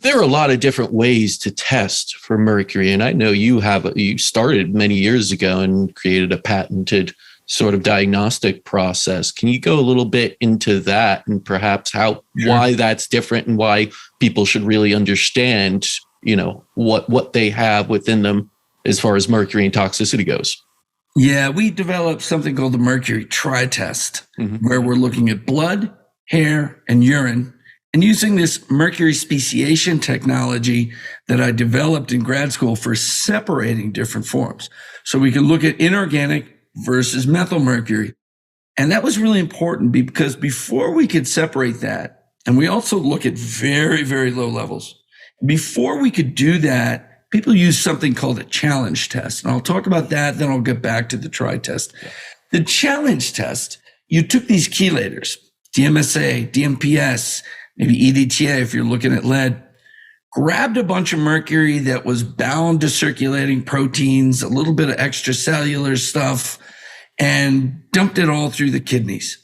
There are a lot of different ways to test for mercury. And I know you started many years ago and created a patented sort of diagnostic process. Can you go a little bit into that and perhaps why that's different and why people should really understand, what they have within them as far as mercury and toxicity goes? Yeah, we developed something called the Mercury Tri test, where we're looking at blood, hair, and urine, and using this mercury speciation technology that I developed in grad school for separating different forms. So we can look at inorganic versus methyl mercury. And that was really important because before we could separate that, and we also look at very, very low levels, before we could do that, people use something called a challenge test. And I'll talk about that, then I'll get back to the Tri test. The challenge test, you took these chelators, DMSA, DMPS, maybe EDTA if you're looking at lead, grabbed a bunch of mercury that was bound to circulating proteins, a little bit of extracellular stuff, and dumped it all through the kidneys.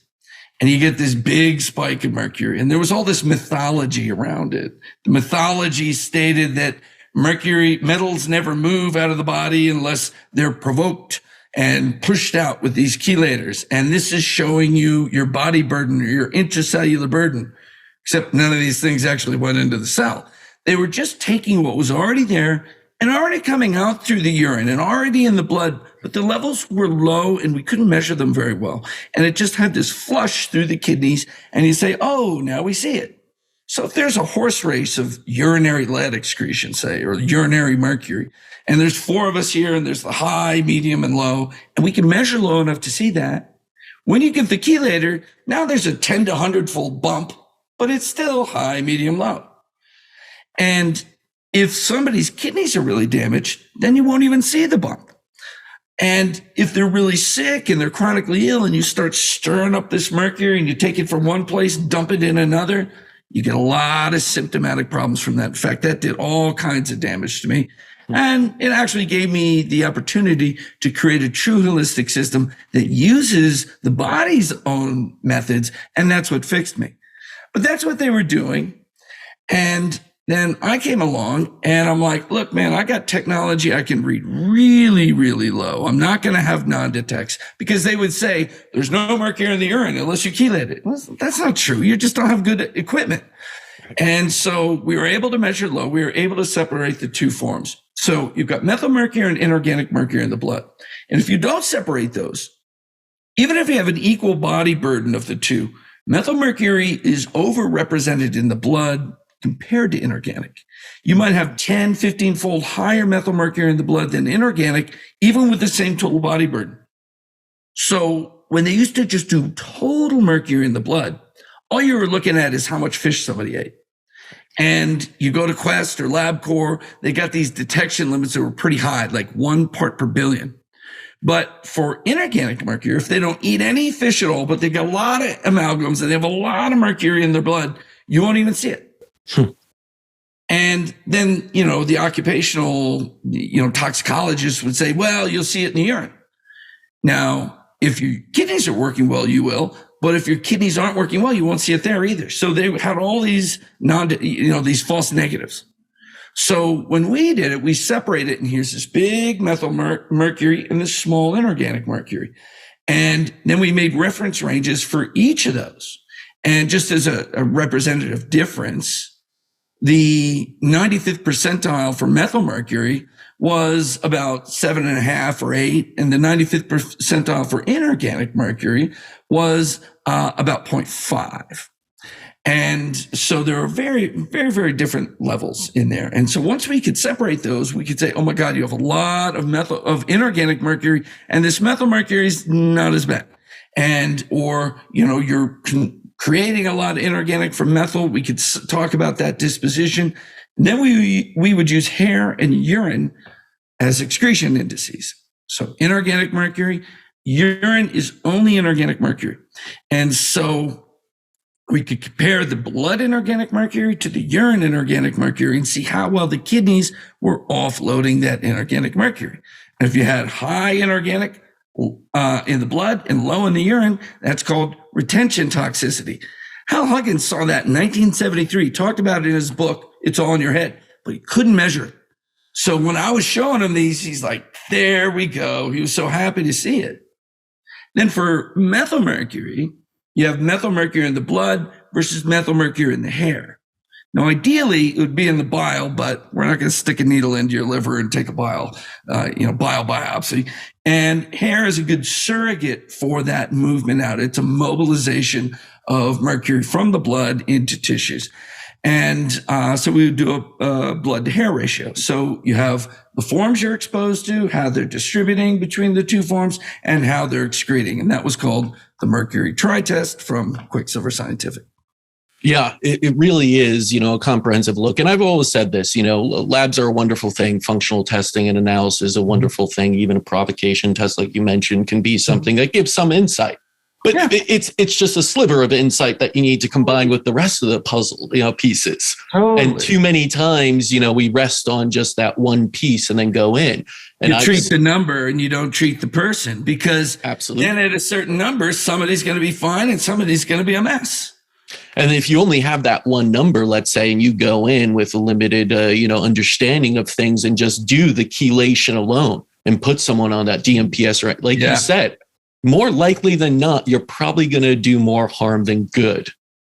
And you get this big spike of mercury. And there was all this mythology around it. The mythology stated that metals never move out of the body unless they're provoked and pushed out with these chelators. And this is showing you your body burden or your intracellular burden, except none of these things actually went into the cell. They were just taking what was already there and already coming out through the urine and already in the blood, but the levels were low and we couldn't measure them very well. And it just had this flush through the kidneys. And you say, oh, now we see it. So if there's a horse race of urinary lead excretion, say, or urinary mercury, and there's 4 of us here, and there's the high, medium, and low, and we can measure low enough to see that, when you give the chelator, now there's a 10 to 100-fold bump, but it's still high, medium, low. And if somebody's kidneys are really damaged, then you won't even see the bump. And if they're really sick and they're chronically ill and you start stirring up this mercury and you take it from one place, dump it in another, you get a lot of symptomatic problems from that. In fact, that did all kinds of damage to me. And it actually gave me the opportunity to create a true holistic system that uses the body's own methods. And that's what fixed me. But that's what they were doing. And then I came along and I'm like, look, man, I got technology I can read really, really low. I'm not going to have non-detects because they would say there's no mercury in the urine unless you chelate it. Well, that's not true. You just don't have good equipment. And so we were able to measure low. We were able to separate the two forms. So you've got methyl mercury and inorganic mercury in the blood. And if you don't separate those, even if you have an equal body burden of the two, methyl mercury is overrepresented in the blood compared to inorganic. You might have 10, 15-fold higher methyl mercury in the blood than inorganic, even with the same total body burden. So when they used to just do total mercury in the blood, all you were looking at is how much fish somebody ate. And you go to Quest or LabCorp, they got these detection limits that were pretty high, like 1 part per billion. But for inorganic mercury, if they don't eat any fish at all, but they got a lot of amalgams and they have a lot of mercury in their blood, you won't even see it. And then, the occupational, toxicologists would say, well, you'll see it in the urine. Now, if your kidneys are working well, you will. But if your kidneys aren't working well, you won't see it there either. So they had all these these false negatives. So when we did it, we separated it, and here's this big methyl mercury and this small inorganic mercury. And then we made reference ranges for each of those. And just as a representative difference, the 95th percentile for methyl mercury was about 7.5 or 8. And the 95th percentile for inorganic mercury was about 0.5. And so there are very, very, very different levels in there. And so once we could separate those, we could say, oh my God, you have a lot of inorganic mercury, and this methyl mercury is not as bad. And, or, you're creating a lot of inorganic from methyl. We could talk about that disposition. And then we would use hair and urine as excretion indices. So inorganic mercury, urine is only inorganic mercury. And so we could compare the blood inorganic mercury to the urine inorganic mercury and see how well the kidneys were offloading that inorganic mercury. And if you had high inorganic in the blood and low in the urine, that's called retention toxicity. Hal Huggins saw that in 1973, talked about it in his book. it's all in your head. But he couldn't measure it. So when I was showing him these, he's like, there we go. He was so happy to see it. Then for methylmercury, you have methylmercury in the blood versus methylmercury in the hair. Now, ideally, it would be in the bile, but we're not going to stick a needle into your liver and take a bile biopsy. And hair is a good surrogate for that movement out. It's a mobilization of mercury from the blood into tissues. And so we would do a blood to hair ratio. So you have the forms you're exposed to, how they're distributing between the two forms, and how they're excreting. And that was called the Mercury Tri test from Quicksilver Scientific. Yeah, it really is, a comprehensive look. And I've always said this, labs are a wonderful thing. Functional testing and analysis is a wonderful thing. Even a provocation test, like you mentioned, can be something that gives some insight. But it's just a sliver of insight that you need to combine with the rest of the puzzle, pieces. Totally. And too many times, we rest on just that one piece and then go in. And you treat the number and you don't treat the person, because absolutely, then at a certain number, somebody's going to be fine and somebody's going to be a mess. And if you only have that one number, let's say, and you go in with a limited, understanding of things and just do the chelation alone and put someone on that DMPS, right? Like you said, more likely than not, you're probably going to do more harm than good.